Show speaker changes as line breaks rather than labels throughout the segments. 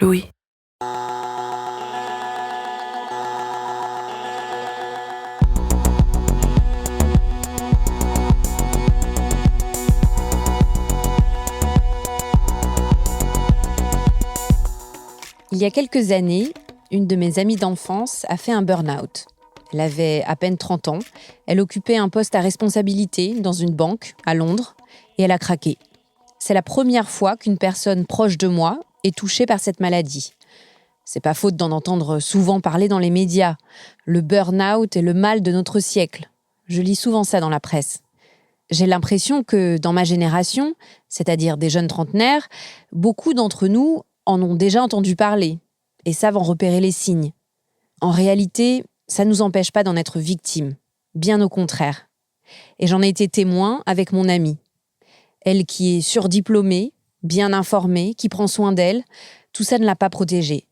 Louis.
Il y a quelques années, une de mes amies d'enfance a fait un burn-out. Elle avait à peine 30 ans, elle occupait un poste à responsabilité dans une banque à Londres et elle a craqué. C'est la première fois qu'une personne proche de moi est touchée par cette maladie. C'est pas faute d'en entendre souvent parler dans les médias. Le burn-out est le mal de notre siècle. Je lis souvent ça dans la presse. J'ai l'impression que dans ma génération, c'est-à-dire des jeunes trentenaires, beaucoup d'entre nous en ont déjà entendu parler et savent en repérer les signes. En réalité, ça ne nous empêche pas d'en être victime, bien au contraire. Et j'en ai été témoin avec mon amie. Elle qui est surdiplômée, bien informée, qui prend soin d'elle, tout ça ne l'a pas protégée.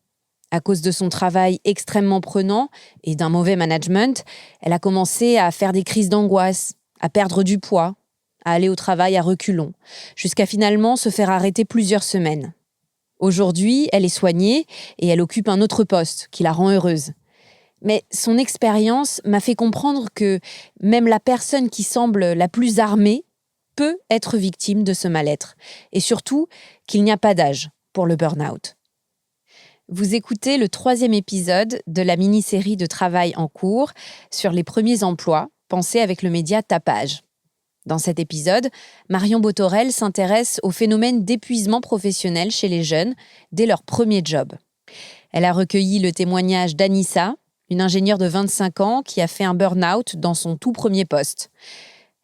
À cause de son travail extrêmement prenant et d'un mauvais management, elle a commencé à faire des crises d'angoisse, à perdre du poids, à aller au travail à reculons, jusqu'à finalement se faire arrêter plusieurs semaines. Aujourd'hui, elle est soignée et elle occupe un autre poste qui la rend heureuse. Mais son expérience m'a fait comprendre que même la personne qui semble la plus armée peut être victime de ce mal-être. Et surtout, qu'il n'y a pas d'âge pour le burn-out. Vous écoutez le 3e épisode de la mini-série de travail en cours sur les premiers emplois, pensés avec le média Tapage. Dans cet épisode, Marion Botorel s'intéresse au phénomène d'épuisement professionnel chez les jeunes dès leur premier job. Elle a recueilli le témoignage d'Anissa, une ingénieure de 25 ans qui a fait un burn-out dans son tout premier poste.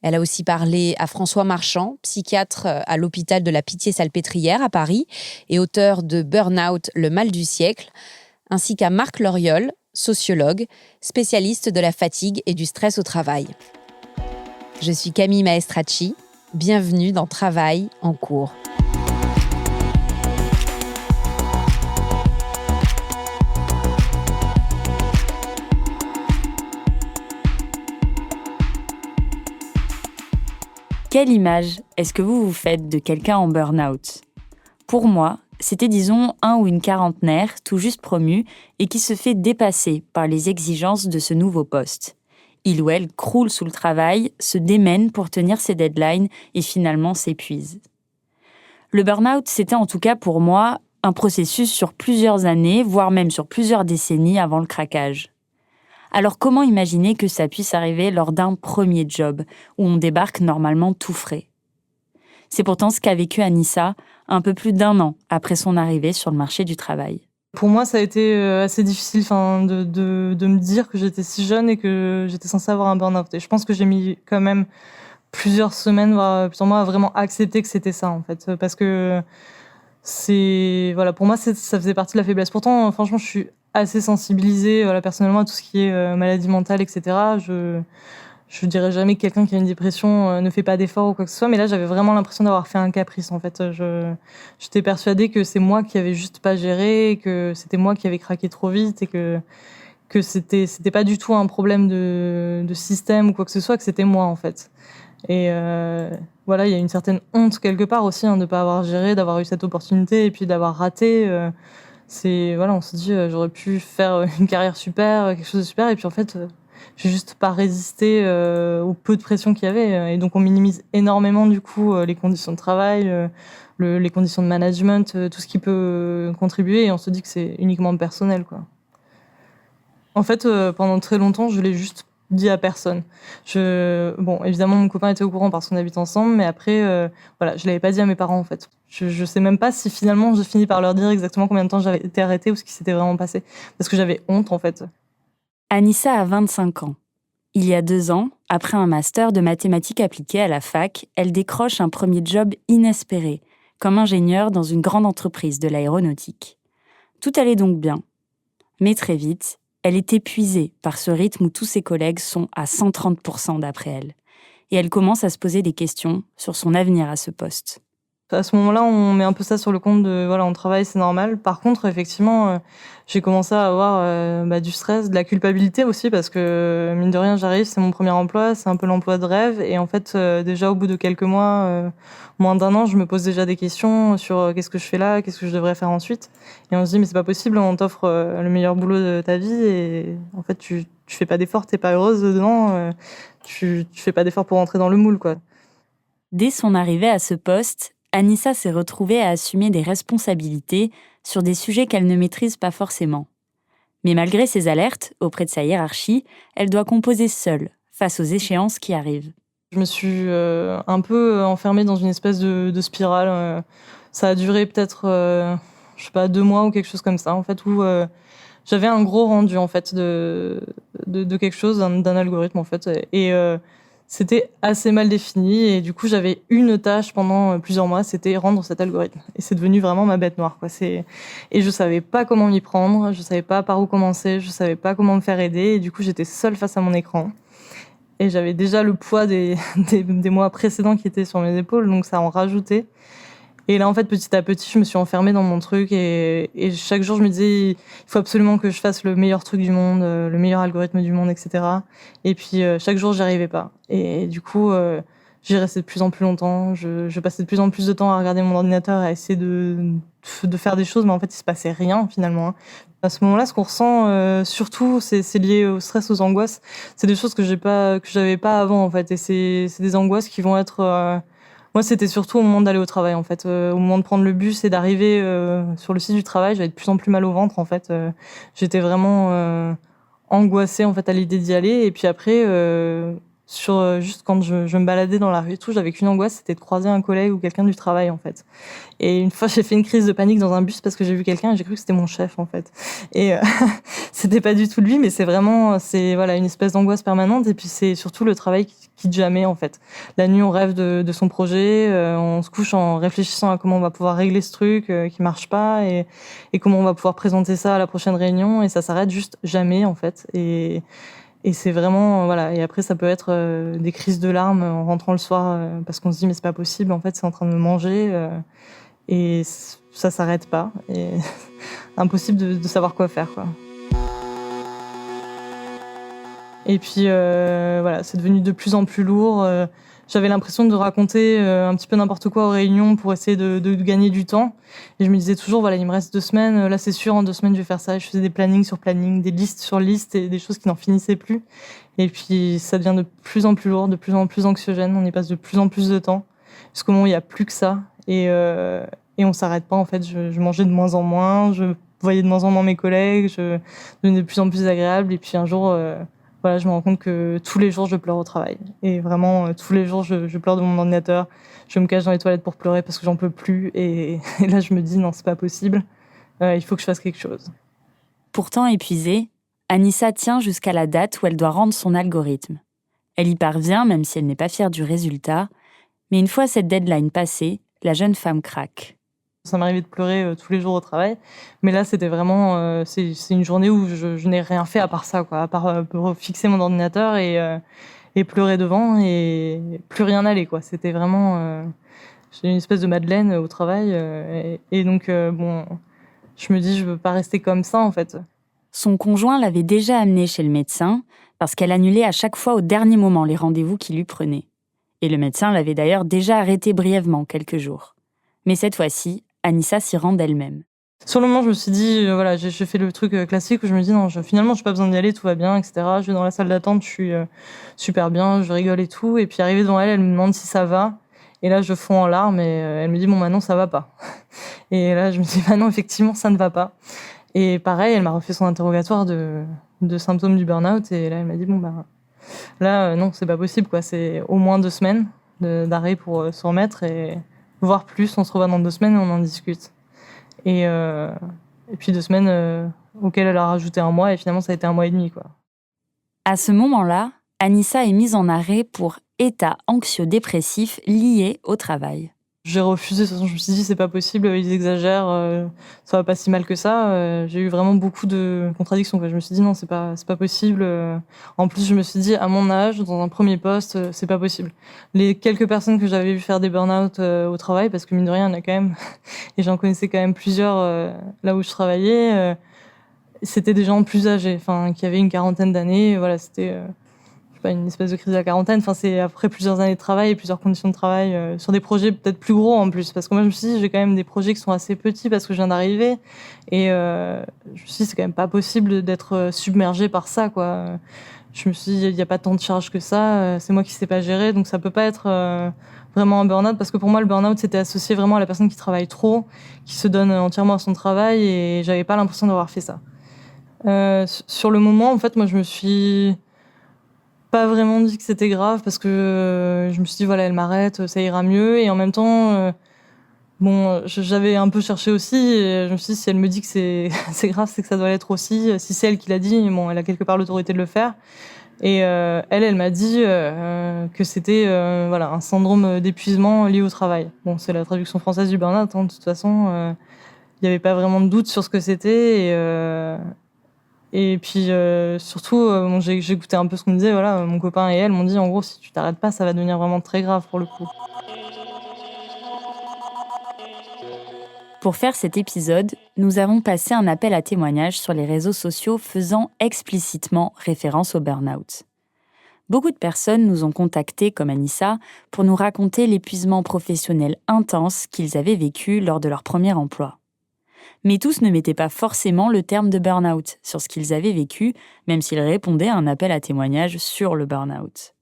Elle a aussi parlé à François Marchand, psychiatre à l'hôpital de la Pitié-Salpêtrière à Paris et auteur de Burn-out, le mal du siècle, ainsi qu'à Marc Loriol, sociologue, spécialiste de la fatigue et du stress au travail. Je suis Camille Maestracci, bienvenue dans Travail en cours.
Quelle image est-ce que vous vous faites de quelqu'un en burn-out ? Pour moi, c'était disons un ou une quarantenaire tout juste promu et qui se fait dépasser par les exigences de ce nouveau poste. Il ou elle croule sous le travail, se démène pour tenir ses deadlines et finalement s'épuise. Le burn-out, c'était en tout cas pour moi un processus sur plusieurs années, voire même sur plusieurs décennies avant le craquage. Alors comment imaginer que ça puisse arriver lors d'un premier job, où on débarque normalement tout frais ? C'est pourtant ce qu'a vécu Anissa un peu plus d'1 an après son arrivée sur le marché du travail.
Pour moi, ça a été assez difficile de me dire que j'étais si jeune et que j'étais censée avoir un burn-out. Et je pense que j'ai mis quand même plusieurs semaines, voire plusieurs mois, à vraiment accepter que c'était ça, en fait. Parce que pour moi, ça faisait partie de la faiblesse. Pourtant, franchement, je suis assez sensibilisée, personnellement, à tout ce qui est maladie mentale, etc. Je dirais jamais que quelqu'un qui a une dépression ne fait pas d'efforts ou quoi que ce soit, mais là, j'avais vraiment l'impression d'avoir fait un caprice, en fait. J'étais persuadée que c'est moi qui avais juste pas géré, que c'était moi qui avais craqué trop vite et que c'était pas du tout un problème de système ou quoi que ce soit, que c'était moi, en fait. Et il y a une certaine honte quelque part aussi, de pas avoir géré, d'avoir eu cette opportunité et puis d'avoir raté. On se dit, j'aurais pu faire une carrière super, quelque chose de super, et puis en fait, j'ai juste pas résisté au peu de pression qu'il y avait. Et donc, on minimise énormément, du coup, les conditions de travail, les conditions de management, tout ce qui peut contribuer, et on se dit que c'est uniquement personnel, quoi. En fait, pendant très longtemps, je l'ai juste dit à personne. Évidemment, mon copain était au courant parce qu'on habite ensemble, mais après, je l'avais pas dit à mes parents, en fait. Je sais même pas si finalement j'ai fini par leur dire exactement combien de temps j'avais été arrêtée ou ce qui s'était vraiment passé. Parce que j'avais honte, en fait.
Anissa a 25 ans. Il y a 2 ans, après un master de mathématiques appliquées à la fac, elle décroche un premier job inespéré, comme ingénieure dans une grande entreprise de l'aéronautique. Tout allait donc bien. Mais très vite, elle est épuisée par ce rythme où tous ses collègues sont à 130% d'après elle. Et elle commence à se poser des questions sur son avenir à ce poste.
À ce moment-là, on met un peu ça sur le compte de voilà, on travaille, c'est normal. Par contre, effectivement, j'ai commencé à avoir du stress, de la culpabilité aussi, parce que mine de rien, j'arrive, c'est mon premier emploi, c'est un peu l'emploi de rêve. Et en fait, déjà au bout de quelques mois, moins d'un an, je me pose déjà des questions sur qu'est-ce que je fais là, qu'est-ce que je devrais faire ensuite. Et on se dit, mais c'est pas possible, on t'offre le meilleur boulot de ta vie, et en fait, tu fais pas d'efforts, t'es pas heureuse dedans, tu fais pas d'efforts pour rentrer dans le moule, quoi.
Dès son arrivée à ce poste, Anissa s'est retrouvée à assumer des responsabilités sur des sujets qu'elle ne maîtrise pas forcément. Mais malgré ses alertes auprès de sa hiérarchie, elle doit composer seule face aux échéances qui arrivent.
Je me suis un peu enfermée dans une espèce de spirale. Ça a duré peut-être, 2 mois ou quelque chose comme ça, en fait, où j'avais un gros rendu en fait de quelque chose, d'un algorithme en fait, et c'était assez mal défini. Et du coup, j'avais une tâche pendant plusieurs mois, c'était rendre cet algorithme. Et c'est devenu vraiment ma bête noire, quoi. Et je savais pas comment m'y prendre, je savais pas par où commencer, je savais pas comment me faire aider. Et du coup, j'étais seule face à mon écran. Et j'avais déjà le poids des mois précédents qui étaient sur mes épaules, donc ça en rajoutait. Et là, en fait, petit à petit, je me suis enfermée dans mon truc, et chaque jour, je me disais, il faut absolument que je fasse le meilleur truc du monde, le meilleur algorithme du monde, etc. Et puis, chaque jour, j'y arrivais pas. Et du coup, j'y restais de plus en plus longtemps. Je passais de plus en plus de temps à regarder mon ordinateur, à essayer de faire des choses, mais en fait, il se passait rien, finalement, hein. À ce moment-là, ce qu'on ressent, surtout, c'est lié au stress, aux angoisses. C'est des choses que j'avais pas avant, en fait. Et c'est des angoisses qui vont être, moi, c'était surtout au moment d'aller au travail, en fait. Au moment de prendre le bus et d'arriver sur le site du travail, j'avais de plus en plus mal au ventre, en fait. J'étais vraiment angoissée, en fait, à l'idée d'y aller. Et puis après, juste quand je me baladais dans la rue et tout, j'avais qu'une angoisse, c'était de croiser un collègue ou quelqu'un du travail, en fait. Et une fois, j'ai fait une crise de panique dans un bus parce que j'ai vu quelqu'un et j'ai cru que c'était mon chef, en fait. Et c'était pas du tout lui, mais c'est voilà, une espèce d'angoisse permanente. Et puis c'est surtout le travail qui quitte jamais, en fait. La nuit, on rêve de son projet, on se couche en réfléchissant à comment on va pouvoir régler ce truc qui marche pas, et comment on va pouvoir présenter ça à la prochaine réunion, et ça s'arrête juste jamais, en fait. Et c'est vraiment, voilà. Et après, ça peut être des crises de larmes en rentrant le soir parce qu'on se dit, mais c'est pas possible, en fait, c'est en train de me manger. Et ça s'arrête pas. Et impossible de savoir quoi faire, quoi. Et puis, voilà, c'est devenu de plus en plus lourd. J'avais l'impression de raconter un petit peu n'importe quoi aux réunions pour essayer de gagner du temps. Et je me disais toujours, voilà, il me reste 2 semaines. Là, c'est sûr, en 2 semaines, je vais faire ça. Et je faisais des plannings sur plannings, des listes sur listes, et des choses qui n'en finissaient plus. Et puis, ça devient de plus en plus lourd, de plus en plus anxiogène. On y passe de plus en plus de temps. Jusqu'au moment où il n'y a plus que ça. Et on s'arrête pas, en fait. Je mangeais de moins en moins. Je voyais de moins en moins mes collègues. Je devenais de plus en plus agréable. Et puis, un jour... voilà, je me rends compte que tous les jours, je pleure au travail. Et vraiment, tous les jours, je pleure devant mon ordinateur. Je me cache dans les toilettes pour pleurer parce que j'en peux plus. Et là, je me dis, non, c'est pas possible. Il faut que je fasse quelque chose.
Pourtant épuisée, Anissa tient jusqu'à la date où elle doit rendre son algorithme. Elle y parvient, même si elle n'est pas fière du résultat. Mais une fois cette deadline passée, la jeune femme craque.
Ça m'arrivait de pleurer tous les jours au travail. Mais là, c'était vraiment... c'est une journée où je n'ai rien fait à part ça, quoi. À part fixer mon ordinateur et pleurer devant, et plus rien n'allait, quoi. C'était vraiment... j'ai une espèce de Madeleine au travail. Et donc, bon, je me dis, je veux pas rester comme ça, en fait.
Son conjoint l'avait déjà amenée chez le médecin parce qu'elle annulait à chaque fois au dernier moment les rendez-vous qu'il lui prenait. Et le médecin l'avait d'ailleurs déjà arrêtée brièvement quelques jours. Mais cette fois-ci, Anissa s'y rend d'elle-même.
Sur le moment, je me suis dit, voilà, j'ai fait le truc classique où je me dis, non, finalement, je n'ai pas besoin d'y aller, tout va bien, etc. Je vais dans la salle d'attente, je suis super bien, je rigole et tout. Et puis, arrivée devant elle, elle me demande si ça va. Et là, je fonds en larmes, et elle me dit, bon, bah non, ça va pas. Et là, je me dis, bah non, effectivement, ça ne va pas. Et pareil, elle m'a refait son interrogatoire de symptômes du burn-out. Et là, elle m'a dit, bon, bah là, non, c'est pas possible, quoi. C'est au moins 2 semaines d'arrêt pour se remettre, et voire plus. On se revoit dans 2 semaines et on en discute. Et puis 2 semaines auxquelles elle a rajouté 1 mois, et finalement ça a été 1 mois et demi, quoi.
À ce moment-là, Anissa est mise en arrêt pour état anxio-dépressif lié au travail.
J'ai refusé, de toute façon je me suis dit c'est pas possible, ils exagèrent, ça va pas si mal que ça. J'ai eu vraiment beaucoup de contradictions, quoi. Je me suis dit non, c'est pas possible. En plus je me suis dit à mon âge, dans un premier poste, c'est pas possible. Les quelques personnes que j'avais vu faire des burn-out au travail, parce que mine de rien il y en a quand même, et j'en connaissais quand même plusieurs là où je travaillais, c'était des gens plus âgés, enfin qui avaient une quarantaine d'années. Voilà, c'était pas une espèce de crise de la quarantaine. Enfin, c'est après plusieurs années de travail et plusieurs conditions de travail sur des projets peut-être plus gros en plus. Parce que moi, je me suis dit, j'ai quand même des projets qui sont assez petits parce que je viens d'arriver. Et je me suis dit, c'est quand même pas possible d'être submergé par ça, quoi. Je me suis dit, il n'y a pas tant de charges que ça. C'est moi qui sais pas gérer. Donc, ça peut pas être vraiment un burn-out. Parce que pour moi, le burn-out, c'était associé vraiment à la personne qui travaille trop, qui se donne entièrement à son travail. Et j'avais pas l'impression d'avoir fait ça. Sur le moment, en fait, moi, je me suis pas vraiment dit que c'était grave parce que je me suis dit voilà, elle m'arrête, ça ira mieux. Et en même temps, j'avais un peu cherché aussi et je me suis dit si elle me dit que c'est c'est grave, c'est que ça doit l'être aussi. Si c'est elle qui l'a dit, bon, elle a quelque part l'autorité de le faire. Et elle m'a dit que c'était voilà, un syndrome d'épuisement lié au travail. Bon, c'est la traduction française du burn-out, hein, de toute façon. Il n'y avait pas vraiment de doute sur ce que c'était. Et puis surtout, j'ai écouté un peu ce qu'on me disait. Voilà, mon copain et elle m'ont dit en gros, si tu t'arrêtes pas, ça va devenir vraiment très grave pour le coup.
Pour faire cet épisode, nous avons passé un appel à témoignages sur les réseaux sociaux faisant explicitement référence au burn-out. Beaucoup de personnes nous ont contactés, comme Anissa, pour nous raconter l'épuisement professionnel intense qu'ils avaient vécu lors de leur premier emploi. Mais tous ne mettaient pas forcément le terme de burn-out sur ce qu'ils avaient vécu, même s'ils répondaient à un appel à témoignages sur le burn-out.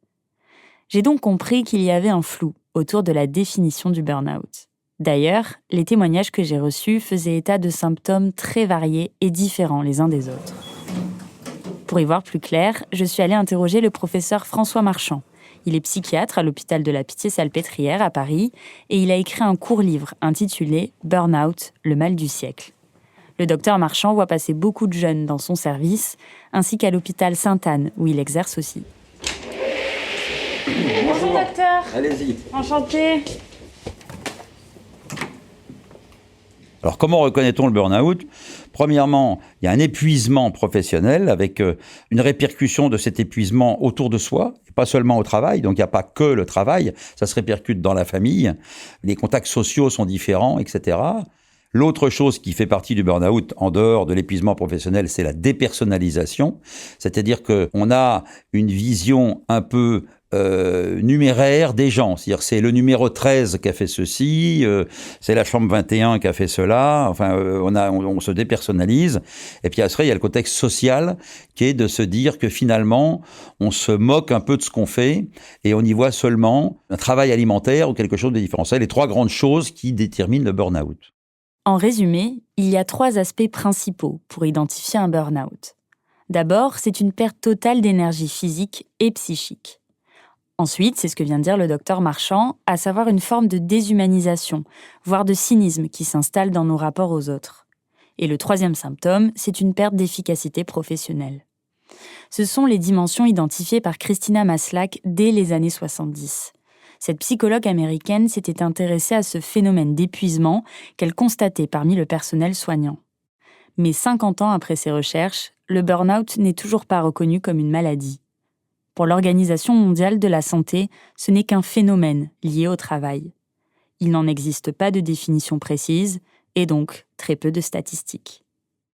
J'ai donc compris qu'il y avait un flou autour de la définition du burn-out. D'ailleurs, les témoignages que j'ai reçus faisaient état de symptômes très variés et différents les uns des autres. Pour y voir plus clair, je suis allée interroger le professeur François Marchand. Il est psychiatre à l'hôpital de la Pitié-Salpêtrière à Paris et il a écrit un court-livre intitulé « Burn-out, le mal du siècle ». Le docteur Marchand voit passer beaucoup de jeunes dans son service, ainsi qu'à l'hôpital Sainte-Anne, où il exerce aussi.
Bonjour docteur.
Allez-y.
Enchantée.
Alors, comment reconnaît-on le burn-out ? Premièrement, il y a un épuisement professionnel avec une répercussion de cet épuisement autour de soi, et pas seulement au travail. Donc, il n'y a pas que le travail, ça se répercute dans la famille. Les contacts sociaux sont différents, etc. L'autre chose qui fait partie du burn-out, en dehors de l'épuisement professionnel, c'est la dépersonnalisation. C'est-à-dire qu'on a une vision un peu numéraire des gens. C'est-à-dire c'est le numéro 13 qui a fait ceci, c'est la chambre 21 qui a fait cela. Enfin, on se dépersonnalise. Et puis après, il y a le contexte social qui est de se dire que finalement, on se moque un peu de ce qu'on fait et on y voit seulement un travail alimentaire ou quelque chose de différent. C'est les trois grandes choses qui déterminent le burn-out.
En résumé, il y a 3 aspects principaux pour identifier un burn-out. D'abord, c'est une perte totale d'énergie physique et psychique. Ensuite, c'est ce que vient de dire le docteur Marchand, à savoir une forme de déshumanisation, voire de cynisme qui s'installe dans nos rapports aux autres. Et le 3e symptôme, c'est une perte d'efficacité professionnelle. Ce sont les dimensions identifiées par Christina Maslach dès les années 70. Cette psychologue américaine s'était intéressée à ce phénomène d'épuisement qu'elle constatait parmi le personnel soignant. Mais 50 ans après ses recherches, le burn-out n'est toujours pas reconnu comme une maladie. Pour l'Organisation mondiale de la santé, ce n'est qu'un phénomène lié au travail. Il n'en existe pas de définition précise et donc très peu de statistiques.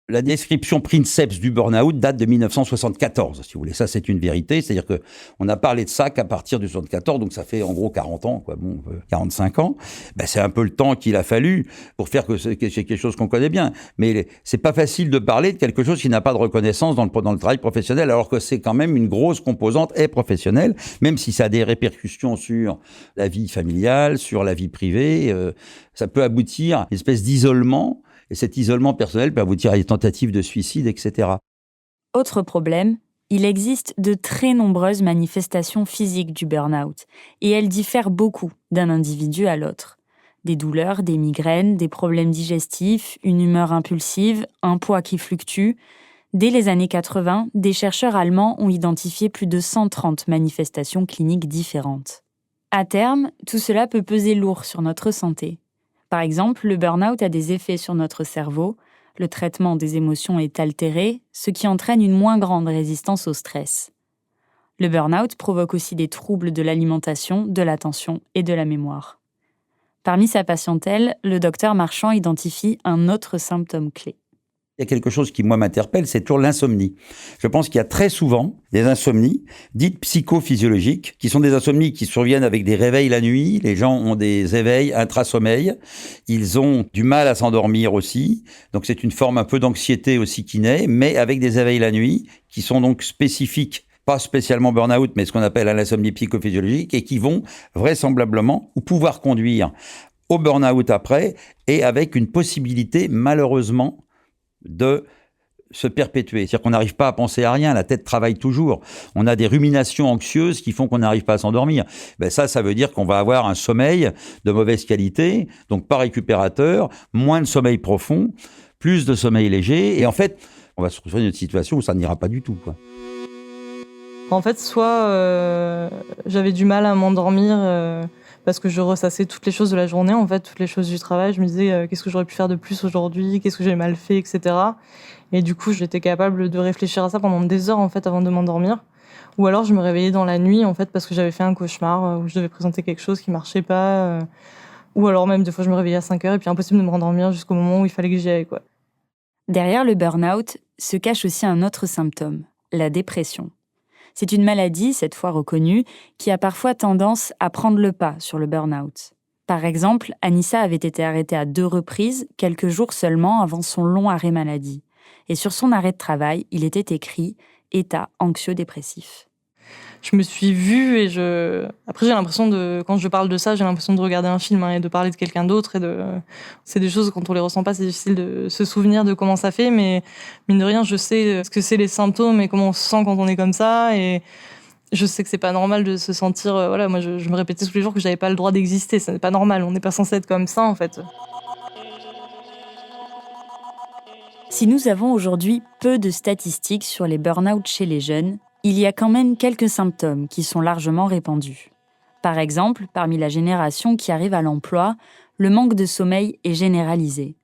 La description princeps du burn-out date de 1974, si vous voulez. Ça, c'est une vérité. C'est-à-dire qu'on a parlé de ça qu'à partir de 1974, donc ça fait en gros 40 ans, 45 ans. C'est un peu le temps qu'il a fallu pour faire que c'est quelque chose qu'on connaît bien. Mais c'est pas facile de parler de quelque chose qui n'a pas de reconnaissance dans le travail professionnel, alors que c'est quand même une grosse composante professionnelle, même si ça a des répercussions sur la vie familiale, sur la vie privée. Ça peut aboutir à une espèce d'isolement. Et cet isolement personnel peut aboutir à des tentatives de suicide, etc.
Autre problème, il existe de très nombreuses manifestations physiques du burn-out, et elles diffèrent beaucoup d'un individu à l'autre. Des douleurs, des migraines, des problèmes digestifs, une humeur impulsive, un poids qui fluctue. Dès les années 80, des chercheurs allemands ont identifié plus de 130 manifestations cliniques différentes. À terme, tout cela peut peser lourd sur notre santé. Par exemple, le burn-out a des effets sur notre cerveau, le traitement des émotions est altéré, ce qui entraîne une moins grande résistance au stress. Le burn-out provoque aussi des troubles de l'alimentation, de l'attention et de la mémoire. Parmi sa patientèle, le docteur Marchand identifie un autre symptôme clé.
Il y a quelque chose qui, moi, m'interpelle, c'est toujours l'insomnie. Je pense qu'il y a très souvent des insomnies dites psychophysiologiques, qui sont des insomnies qui surviennent avec des réveils la nuit. Les gens ont des éveils intra-sommeil. Ils ont du mal à s'endormir aussi. Donc, c'est une forme un peu d'anxiété aussi qui naît, mais avec des éveils la nuit, qui sont donc spécifiques, pas spécialement burn-out, mais ce qu'on appelle l'insomnie psychophysiologique, et qui vont vraisemblablement ou pouvoir conduire au burn-out après, et avec une possibilité, malheureusement, de se perpétuer. C'est-à-dire qu'on n'arrive pas à penser à rien, la tête travaille toujours. On a des ruminations anxieuses qui font qu'on n'arrive pas à s'endormir. Ça veut dire qu'on va avoir un sommeil de mauvaise qualité, donc pas récupérateur, moins de sommeil profond, plus de sommeil léger, et en fait, on va se retrouver dans une situation où ça n'ira pas du tout, quoi.
En fait, soit j'avais du mal à m'endormir parce que je ressassais toutes les choses de la journée, en fait, toutes les choses du travail. Je me disais qu'est-ce que j'aurais pu faire de plus aujourd'hui, qu'est-ce que j'ai mal fait, etc. Et du coup, j'étais capable de réfléchir à ça pendant des heures, en fait, avant de m'endormir. Ou alors, je me réveillais dans la nuit, en fait, parce que j'avais fait un cauchemar où je devais présenter quelque chose qui marchait pas. Ou alors même, des fois, je me réveillais à 5 heures et puis impossible de me rendormir jusqu'au moment où il fallait que j'y aille, quoi.
Derrière le burn-out se cache aussi un autre symptôme, la dépression. C'est une maladie, cette fois reconnue, qui a parfois tendance à prendre le pas sur le burn-out. Par exemple, Anissa avait été arrêtée à 2 reprises, quelques jours seulement avant son long arrêt maladie. Et sur son arrêt de travail, il était écrit « état anxio-dépressif ».
Je me suis vue et Après, j'ai l'impression quand je parle de ça, j'ai l'impression de regarder un film et de parler de quelqu'un d'autre. C'est des choses, quand on les ressent pas, c'est difficile de se souvenir de comment ça fait, mais mine de rien, je sais ce que c'est les symptômes et comment on se sent quand on est comme ça. Et je sais que c'est pas normal de se sentir, moi, je me répétais tous les jours que j'avais pas le droit d'exister. Ça n'est pas normal. On n'est pas censé être comme ça, en fait.
Si nous avons aujourd'hui peu de statistiques sur les burn-out chez les jeunes, il y a quand même quelques symptômes qui sont largement répandus. Par exemple, parmi la génération qui arrive à l'emploi, le manque de sommeil est généralisé.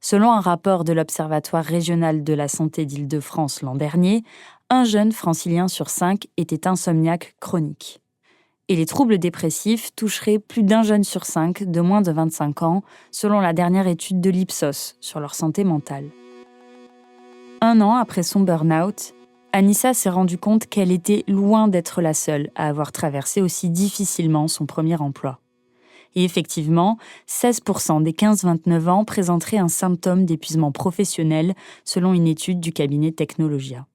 Selon un rapport de l'Observatoire régional de la santé d'Île-de-France l'an dernier, un jeune francilien sur 5 était insomniaque chronique. Et les troubles dépressifs toucheraient plus d'un jeune sur 5 de moins de 25 ans, selon la dernière étude de l'Ipsos sur leur santé mentale. 1 an après son burn-out, Anissa s'est rendue compte qu'elle était loin d'être la seule à avoir traversé aussi difficilement son premier emploi. Et effectivement, 16% des 15-29 ans présenteraient un symptôme d'épuisement professionnel selon une étude du cabinet Technologia.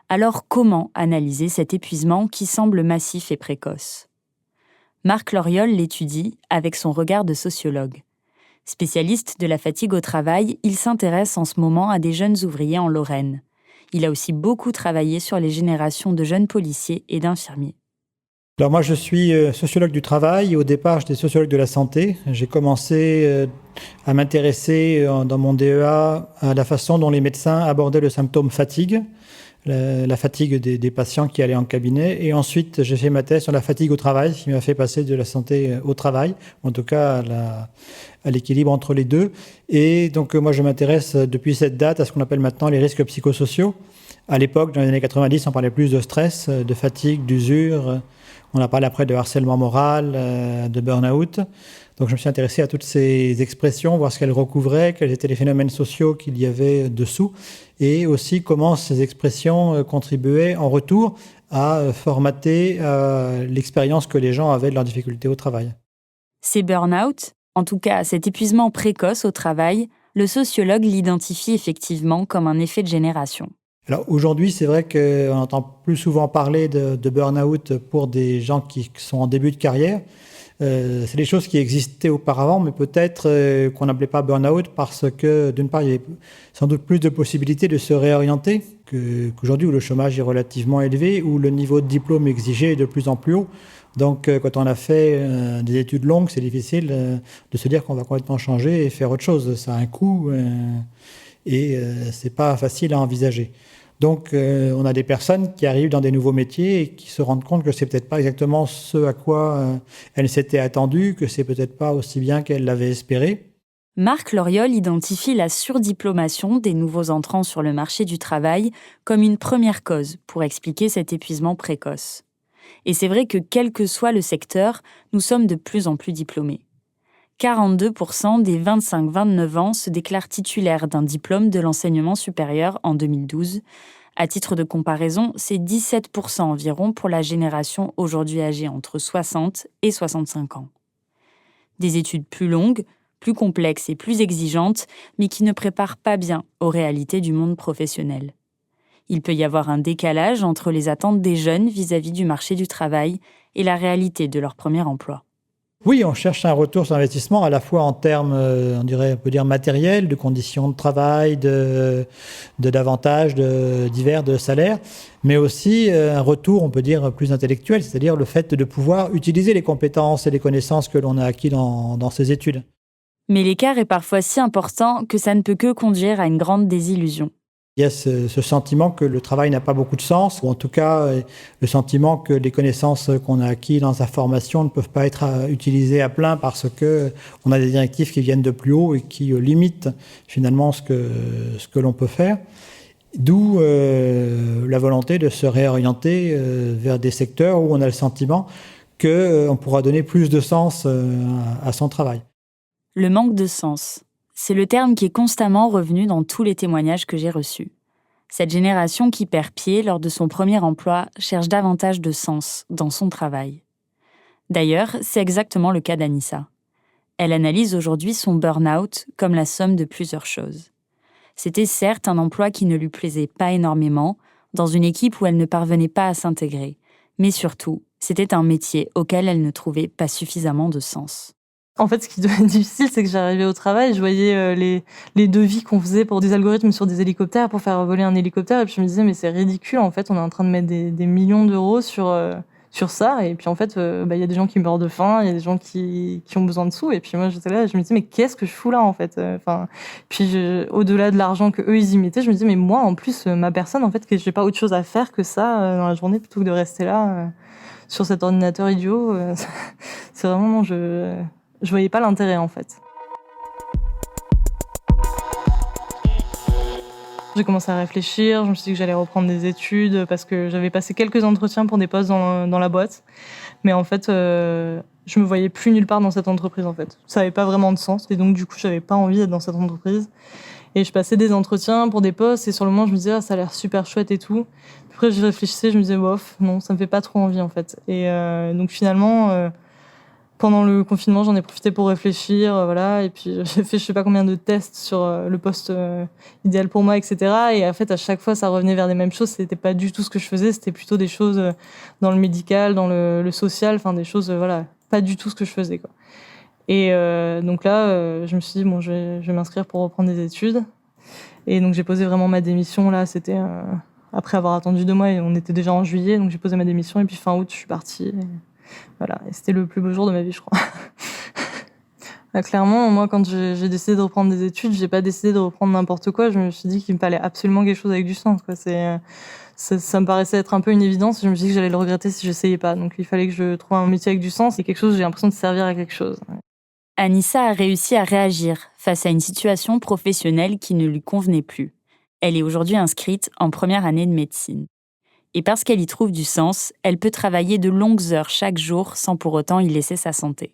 Alors comment analyser cet épuisement qui semble massif et précoce ? Marc Loriol l'étudie avec son regard de sociologue. Spécialiste de la fatigue au travail, il s'intéresse en ce moment à des jeunes ouvriers en Lorraine. Il a aussi beaucoup travaillé sur les générations de jeunes policiers et d'infirmiers.
Alors moi, je suis sociologue du travail. Au départ, j'étais sociologue de la santé. J'ai commencé à m'intéresser dans mon DEA à la façon dont les médecins abordaient le symptôme fatigue, la fatigue des patients qui allaient en cabinet. Et ensuite, j'ai fait ma thèse sur la fatigue au travail, qui m'a fait passer de la santé au travail, en tout cas à l'équilibre entre les deux. Et donc, moi, je m'intéresse depuis cette date à ce qu'on appelle maintenant les risques psychosociaux. À l'époque, dans les années 90, on parlait plus de stress, de fatigue, d'usure. On a parlé après de harcèlement moral, de burn-out. Donc, je me suis intéressé à toutes ces expressions, voir ce qu'elles recouvraient, quels étaient les phénomènes sociaux qu'il y avait dessous, et aussi comment ces expressions contribuaient en retour à formater l'expérience que les gens avaient de leurs difficultés au travail.
Ces burn-out, en tout cas cet épuisement précoce au travail, le sociologue l'identifie effectivement comme un effet de génération.
Alors aujourd'hui, c'est vrai qu'on entend plus souvent parler de burn-out pour des gens qui sont en début de carrière. C'est des choses qui existaient auparavant, mais peut-être qu'on n'appelait pas burn-out parce que, d'une part, il y avait sans doute plus de possibilités de se réorienter qu'aujourd'hui où le chômage est relativement élevé, où le niveau de diplôme exigé est de plus en plus haut. Donc, quand on a fait des études longues, c'est difficile de se dire qu'on va complètement changer et faire autre chose. Ça a un coût et c'est pas facile à envisager. Donc, on a des personnes qui arrivent dans des nouveaux métiers et qui se rendent compte que c'est peut-être pas exactement ce à quoi elles s'étaient attendues, que c'est peut-être pas aussi bien qu'elles l'avaient espéré.
Marc Loriol identifie la surdiplomation des nouveaux entrants sur le marché du travail comme une première cause pour expliquer cet épuisement précoce. Et c'est vrai que quel que soit le secteur, nous sommes de plus en plus diplômés. 42% des 25-29 ans se déclarent titulaires d'un diplôme de l'enseignement supérieur en 2012. À titre de comparaison, c'est 17% environ pour la génération aujourd'hui âgée entre 60 et 65 ans. Des études plus longues, plus complexes et plus exigeantes, mais qui ne préparent pas bien aux réalités du monde professionnel. Il peut y avoir un décalage entre les attentes des jeunes vis-à-vis du marché du travail et la réalité de leur premier emploi.
Oui, on cherche un retour sur investissement à la fois en termes, on peut dire matériels, de conditions de travail, d'avantages divers de salaire, mais aussi un retour, on peut dire, plus intellectuel, c'est-à-dire le fait de pouvoir utiliser les compétences et les connaissances que l'on a acquis dans ces études.
Mais l'écart est parfois si important que ça ne peut que conduire à une grande désillusion.
Il y a ce sentiment que le travail n'a pas beaucoup de sens, ou en tout cas le sentiment que les connaissances qu'on a acquises dans sa formation ne peuvent pas être utilisées à plein parce qu'on a des directives qui viennent de plus haut et qui limitent finalement ce que l'on peut faire. D'où la volonté de se réorienter vers des secteurs où on a le sentiment qu'on pourra donner plus de sens à son travail.
Le manque de sens, c'est le terme qui est constamment revenu dans tous les témoignages que j'ai reçus. Cette génération qui perd pied lors de son premier emploi cherche davantage de sens dans son travail. D'ailleurs, c'est exactement le cas d'Anissa. Elle analyse aujourd'hui son burn-out comme la somme de plusieurs choses. C'était certes un emploi qui ne lui plaisait pas énormément, dans une équipe où elle ne parvenait pas à s'intégrer, mais surtout, c'était un métier auquel elle ne trouvait pas suffisamment de sens.
En fait, ce qui devenait difficile, c'est que j'arrivais au travail, je voyais les devis qu'on faisait pour des algorithmes sur des hélicoptères pour faire voler un hélicoptère, et puis je me disais, mais c'est ridicule, en fait, on est en train de mettre des millions d'euros sur ça, et puis en fait, y a des gens qui meurent de faim, il y a des gens qui ont besoin de sous, et puis moi, j'étais là, je me disais, mais qu'est-ce que je fous là, en fait? Puis au-delà de l'argent que eux ils y mettaient, je me disais, mais moi, en plus, ma personne, en fait, que j'ai pas autre chose à faire que ça dans la journée, plutôt que de rester là sur cet ordinateur idiot. C'est vraiment, je voyais pas l'intérêt, en fait. J'ai commencé à réfléchir, je me suis dit que j'allais reprendre des études parce que j'avais passé quelques entretiens pour des postes dans la boîte. Mais en fait, je me voyais plus nulle part dans cette entreprise, en fait. Ça avait pas vraiment de sens et donc du coup, j'avais pas envie d'être dans cette entreprise. Et je passais des entretiens pour des postes et sur le moment, je me disais, ça a l'air super chouette et tout. Puis après, je réfléchissais, je me disais, bof, non, ça me fait pas trop envie, en fait. Et donc finalement... Pendant le confinement, j'en ai profité pour réfléchir, voilà. Et puis j'ai fait je sais pas combien de tests sur le poste idéal pour moi, etc. Et en fait, à chaque fois, ça revenait vers les mêmes choses. C'était pas du tout ce que je faisais. C'était plutôt des choses dans le médical, dans le social, enfin des choses, voilà, pas du tout ce que je faisais, quoi. Et donc là, je me suis dit bon, je vais m'inscrire pour reprendre des études. Et donc j'ai posé vraiment ma démission. Là, c'était après avoir attendu 2 mois et on était déjà en juillet, donc j'ai posé ma démission. Et puis fin août, je suis partie. Voilà, et c'était le plus beau jour de ma vie, je crois. Clairement, moi, quand j'ai décidé de reprendre des études, j'ai pas décidé de reprendre n'importe quoi. Je me suis dit qu'il me fallait absolument quelque chose avec du sens, quoi. Ça me paraissait être un peu une évidence. Je me suis dit que j'allais le regretter si j'essayais pas. Donc, il fallait que je trouve un métier avec du sens et quelque chose où j'ai l'impression de servir à quelque chose.
Anissa a réussi à réagir face à une situation professionnelle qui ne lui convenait plus. Elle est aujourd'hui inscrite en première année de médecine. Et parce qu'elle y trouve du sens, elle peut travailler de longues heures chaque jour sans pour autant y laisser sa santé.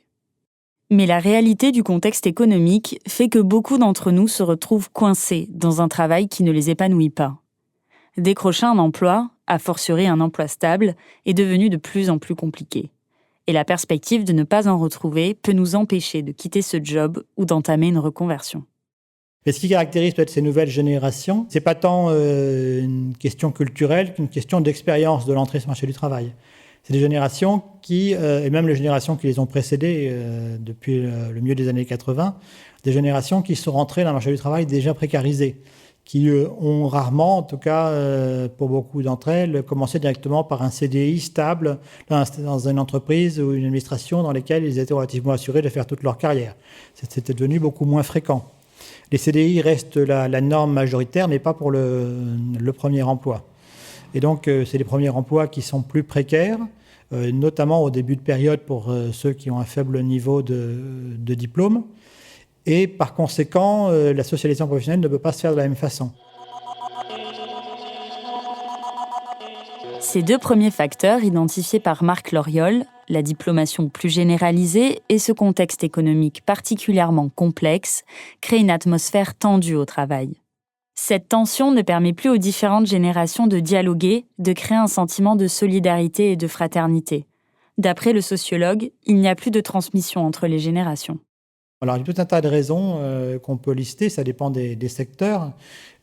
Mais la réalité du contexte économique fait que beaucoup d'entre nous se retrouvent coincés dans un travail qui ne les épanouit pas. Décrocher un emploi, a fortiori un emploi stable, est devenu de plus en plus compliqué. Et la perspective de ne pas en retrouver peut nous empêcher de quitter ce job ou d'entamer une reconversion.
Mais ce qui caractérise peut-être ces nouvelles générations, c'est pas tant une question culturelle qu'une question d'expérience de l'entrée sur le marché du travail. C'est des générations qui, et même les générations qui les ont précédées depuis le milieu des années 80, des générations qui sont rentrées dans le marché du travail déjà précarisées, qui ont rarement, en tout cas pour beaucoup d'entre elles, commencé directement par un CDI stable dans une entreprise ou une administration dans lesquelles ils étaient relativement assurés de faire toute leur carrière. C'était devenu beaucoup moins fréquent. Les CDI restent la norme majoritaire, mais pas pour le premier emploi. Et donc, c'est les premiers emplois qui sont plus précaires, notamment au début de période pour ceux qui ont un faible niveau de diplôme. Et par conséquent, la socialisation professionnelle ne peut pas se faire de la même façon.
Ces deux premiers facteurs identifiés par Marc Loriol, la diplomation plus généralisée et ce contexte économique particulièrement complexe, créent une atmosphère tendue au travail. Cette tension ne permet plus aux différentes générations de dialoguer, de créer un sentiment de solidarité et de fraternité. D'après le sociologue, il n'y a plus de transmission entre les générations.
Alors, il y a tout un tas de raisons qu'on peut lister, ça dépend des secteurs.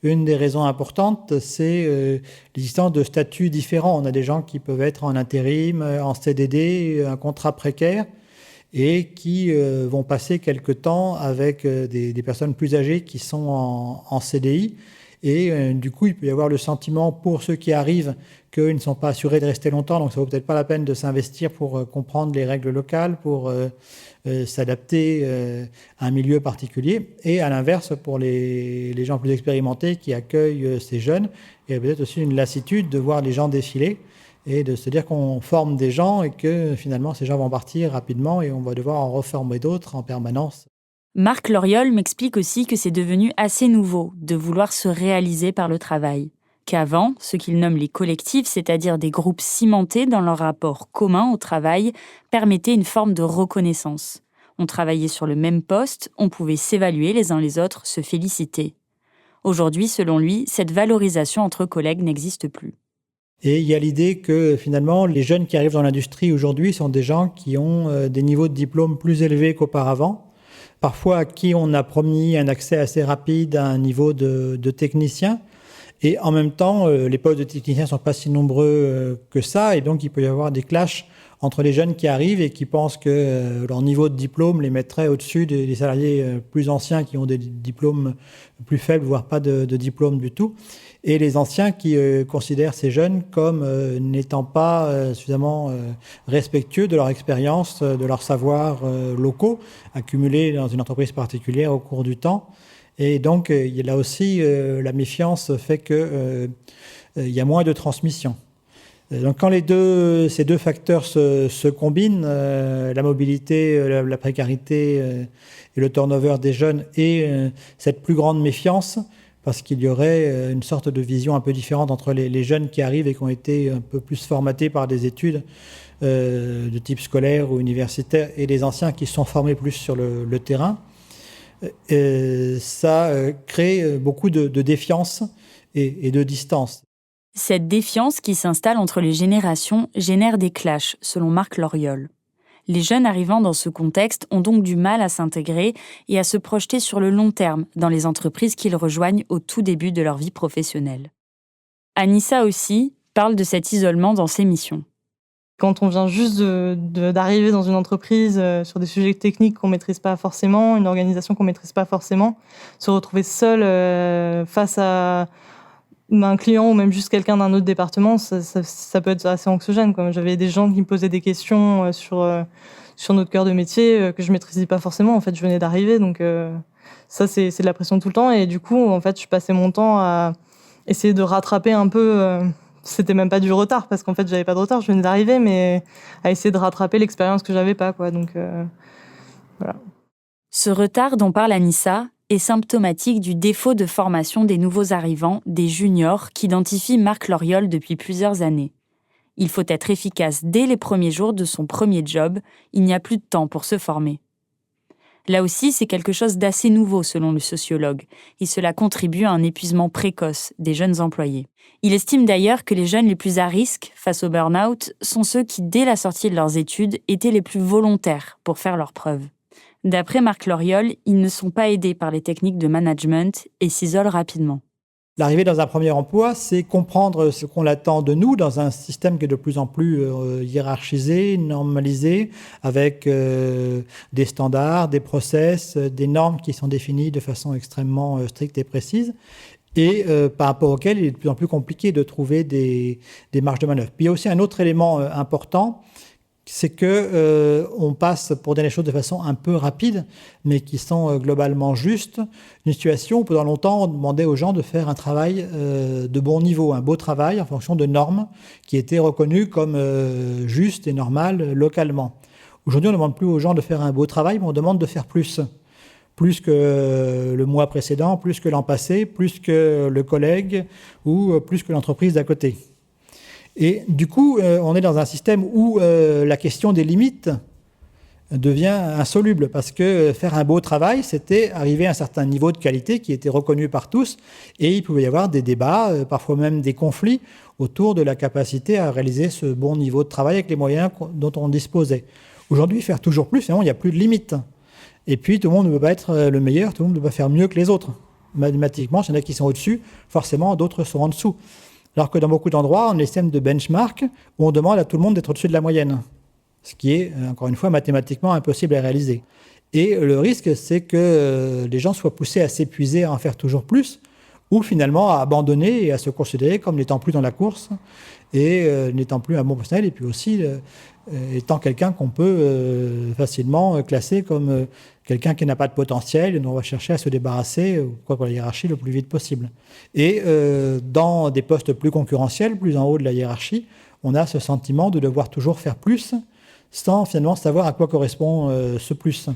Une des raisons importantes, c'est l'existence de statuts différents. On a des gens qui peuvent être en intérim, en CDD, un contrat précaire, et qui vont passer quelque temps avec des personnes plus âgées qui sont en CDI. Et du coup, il peut y avoir le sentiment pour ceux qui arrivent qu'ils ne sont pas assurés de rester longtemps, donc ça ne vaut peut-être pas la peine de s'investir pour comprendre les règles locales, pour s'adapter à un milieu particulier. Et à l'inverse, pour les gens plus expérimentés qui accueillent ces jeunes, il y a peut-être aussi une lassitude de voir les gens défiler et de se dire qu'on forme des gens et que finalement ces gens vont partir rapidement et on va devoir en reformer d'autres en permanence.
Marc Loriol m'explique aussi que c'est devenu assez nouveau de vouloir se réaliser par le travail. Qu'avant, ce qu'il nomme les collectifs, c'est-à-dire des groupes cimentés dans leur rapport commun au travail, permettaient une forme de reconnaissance. On travaillait sur le même poste, on pouvait s'évaluer les uns les autres, se féliciter. Aujourd'hui, selon lui, cette valorisation entre collègues n'existe plus.
Et il y a l'idée que finalement, les jeunes qui arrivent dans l'industrie aujourd'hui sont des gens qui ont des niveaux de diplôme plus élevés qu'auparavant, parfois à qui on a promis un accès assez rapide à un niveau de technicien. Et en même temps, les postes de techniciens ne sont pas si nombreux que ça, et donc il peut y avoir des clashs entre les jeunes qui arrivent et qui pensent que leur niveau de diplôme les mettrait au-dessus des salariés plus anciens qui ont des diplômes plus faibles, voire pas de diplôme du tout, et les anciens qui considèrent ces jeunes comme n'étant pas suffisamment respectueux de leur expérience, de leurs savoirs locaux, accumulés dans une entreprise particulière au cours du temps. Et donc, là aussi, la méfiance fait qu'il y a moins de transmission. Donc, quand ces deux facteurs se combinent, la mobilité, la précarité et le turnover des jeunes et cette plus grande méfiance, parce qu'il y aurait une sorte de vision un peu différente entre les jeunes qui arrivent et qui ont été un peu plus formatés par des études de type scolaire ou universitaire et les anciens qui sont formés plus sur le terrain. Ça crée beaucoup de défiance et de distance.
Cette défiance qui s'installe entre les générations génère des clashs, selon Marc Loriol. Les jeunes arrivant dans ce contexte ont donc du mal à s'intégrer et à se projeter sur le long terme dans les entreprises qu'ils rejoignent au tout début de leur vie professionnelle. Anissa aussi parle de cet isolement dans ses missions.
Quand on vient juste d'arriver dans une entreprise sur des sujets techniques qu'on ne maîtrise pas forcément, une organisation qu'on ne maîtrise pas forcément, se retrouver seul face à un client ou même juste quelqu'un d'un autre département, ça peut être assez anxiogène, quoi. J'avais des gens qui me posaient des questions sur notre cœur de métier que je ne maîtrisais pas forcément. En fait, je venais d'arriver, donc ça, c'est de la pression tout le temps. Et du coup, en fait, je passais mon temps à essayer de rattraper un peu... C'était même pas du retard, parce qu'en fait, j'avais pas de retard, je venais d'arriver, mais à essayer de rattraper l'expérience que j'avais pas, quoi. Donc, voilà.
Ce retard dont parle Anissa est symptomatique du défaut de formation des nouveaux arrivants, des juniors, qu'identifie Marc Loriol depuis plusieurs années. Il faut être efficace dès les premiers jours de son premier job, il n'y a plus de temps pour se former. Là aussi, c'est quelque chose d'assez nouveau selon le sociologue, et cela contribue à un épuisement précoce des jeunes employés. Il estime d'ailleurs que les jeunes les plus à risque face au burn-out sont ceux qui, dès la sortie de leurs études, étaient les plus volontaires pour faire leurs preuves. D'après Marc Loriol, ils ne sont pas aidés par les techniques de management et s'isolent rapidement.
L'arrivée dans un premier emploi, c'est comprendre ce qu'on attend de nous dans un système qui est de plus en plus hiérarchisé, normalisé, avec des standards, des process, des normes qui sont définies de façon extrêmement stricte et précise, et par rapport auxquelles il est de plus en plus compliqué de trouver des marges de manœuvre. Puis il y a aussi un autre élément important c'est que on passe pour dire les choses de façon un peu rapide, mais qui sont globalement justes. Une situation où pendant longtemps, on demandait aux gens de faire un travail de bon niveau, un beau travail en fonction de normes qui étaient reconnues comme justes et normales localement. Aujourd'hui, on ne demande plus aux gens de faire un beau travail, mais on demande de faire plus. Plus que le mois précédent, plus que l'an passé, plus que le collègue ou plus que l'entreprise d'à côté. Et du coup, on est dans un système où la question des limites devient insoluble parce que faire un beau travail, c'était arriver à un certain niveau de qualité qui était reconnu par tous et il pouvait y avoir des débats, parfois même des conflits autour de la capacité à réaliser ce bon niveau de travail avec les moyens dont on disposait. Aujourd'hui, faire toujours plus, finalement, il n'y a plus de limites. Et puis, tout le monde ne peut pas être le meilleur, tout le monde ne peut pas faire mieux que les autres. Mathématiquement, s'il y en a qui sont au-dessus, forcément, d'autres sont en dessous. Alors que dans beaucoup d'endroits, on a des systèmes de benchmark où on demande à tout le monde d'être au-dessus de la moyenne. Ce qui est, encore une fois, mathématiquement impossible à réaliser. Et le risque, c'est que les gens soient poussés à s'épuiser, à en faire toujours plus, ou finalement à abandonner et à se considérer comme n'étant plus dans la course et n'étant plus un bon professionnel, et puis aussi étant quelqu'un qu'on peut facilement classer comme quelqu'un qui n'a pas de potentiel et dont on va chercher à se débarrasser, quoi, pour la hiérarchie, le plus vite possible. Et dans des postes plus concurrentiels, plus en haut de la hiérarchie, on a ce sentiment de devoir toujours faire plus, sans finalement savoir à quoi correspond ce plus.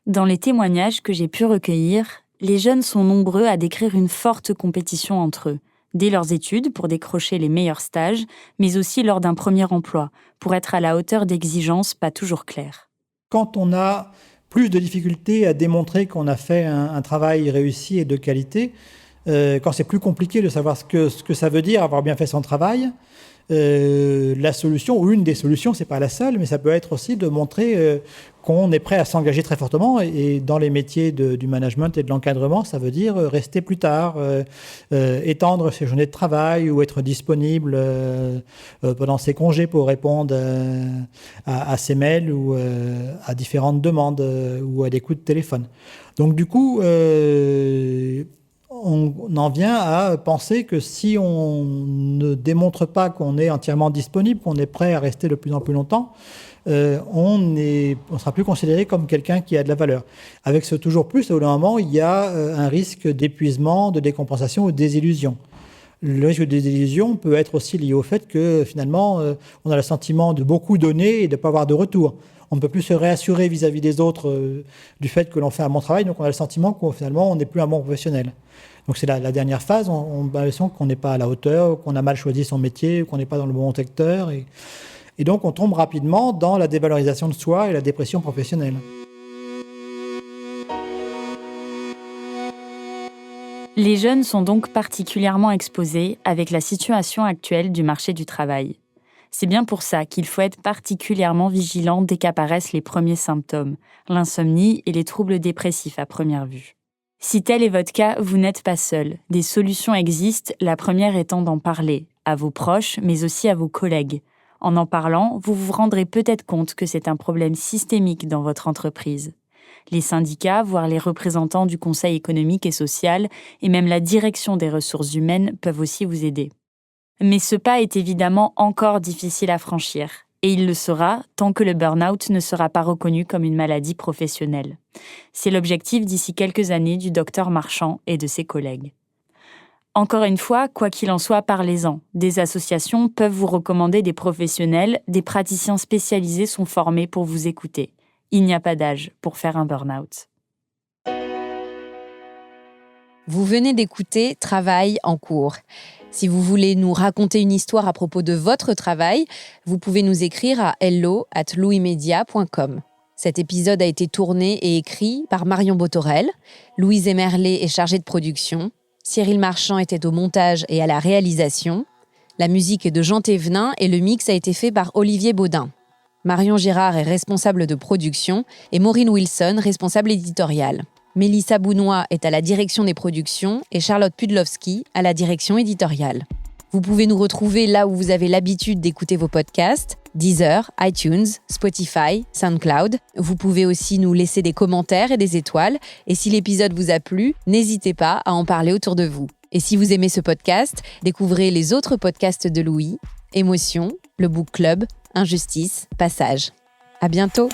Dans les témoignages que j'ai pu recueillir, les jeunes sont nombreux à décrire une forte compétition entre eux, dès leurs études pour décrocher les meilleurs stages, mais aussi lors d'un premier emploi, pour être à la hauteur d'exigences pas toujours claires.
Quand on a plus de difficultés à démontrer qu'on a fait un travail réussi et de qualité, quand c'est plus compliqué de savoir ce que ça veut dire avoir bien fait son travail, la solution, ou une des solutions, c'est pas la seule, mais ça peut être aussi de montrer qu'on est prêt à s'engager très fortement. Et dans les métiers du management et de l'encadrement, ça veut dire rester plus tard, étendre ses journées de travail ou être disponible pendant ses congés pour répondre à ses mails ou à différentes demandes ou à des coups de téléphone. Donc du coup, on en vient à penser que si on ne démontre pas qu'on est entièrement disponible, qu'on est prêt à rester de plus en plus longtemps, on sera plus considéré comme quelqu'un qui a de la valeur. Avec ce toujours plus, au bout d'un moment, il y a un risque d'épuisement, de décompensation ou de désillusion. Le risque de désillusion peut être aussi lié au fait que finalement, on a le sentiment de beaucoup donner et de ne pas avoir de retour. On ne peut plus se réassurer vis-à-vis des autres du fait que l'on fait un bon travail, donc on a le sentiment qu'on finalement on n'est plus un bon professionnel. Donc c'est la dernière phase, on a l'impression qu'on n'est pas à la hauteur, qu'on a mal choisi son métier, qu'on n'est pas dans le bon secteur. Et donc on tombe rapidement dans la dévalorisation de soi et la dépression professionnelle.
Les jeunes sont donc particulièrement exposés avec la situation actuelle du marché du travail. C'est bien pour ça qu'il faut être particulièrement vigilant dès qu'apparaissent les premiers symptômes, l'insomnie et les troubles dépressifs à première vue. Si tel est votre cas, vous n'êtes pas seul. Des solutions existent, la première étant d'en parler, à vos proches, mais aussi à vos collègues. En parlant, vous vous rendrez peut-être compte que c'est un problème systémique dans votre entreprise. Les syndicats, voire les représentants du Conseil économique et social, et même la direction des ressources humaines peuvent aussi vous aider. Mais ce pas est évidemment encore difficile à franchir. Et il le sera tant que le burn-out ne sera pas reconnu comme une maladie professionnelle. C'est l'objectif d'ici quelques années du docteur Marchand et de ses collègues. Encore une fois, quoi qu'il en soit, parlez-en. Des associations peuvent vous recommander des professionnels, des praticiens spécialisés sont formés pour vous écouter. Il n'y a pas d'âge pour faire un burn-out.
Vous venez d'écouter Travail en cours. Si vous voulez nous raconter une histoire à propos de votre travail, vous pouvez nous écrire à hello@louismedia.com. Cet épisode a été tourné et écrit par Marion Botorel. Louise Emerlet est chargée de production. Cyril Marchand était au montage et à la réalisation. La musique est de Jean Thévenin et le mix a été fait par Olivier Baudin. Marion Girard est responsable de production et Maureen Wilson, responsable éditoriale. Mélissa Bounois est à la direction des productions et Charlotte Pudlowski à la direction éditoriale. Vous pouvez nous retrouver là où vous avez l'habitude d'écouter vos podcasts, Deezer, iTunes, Spotify, SoundCloud. Vous pouvez aussi nous laisser des commentaires et des étoiles. Et si l'épisode vous a plu, n'hésitez pas à en parler autour de vous. Et si vous aimez ce podcast, découvrez les autres podcasts de Louis, Émotion, le Book Club, injustice, passage. À bientôt.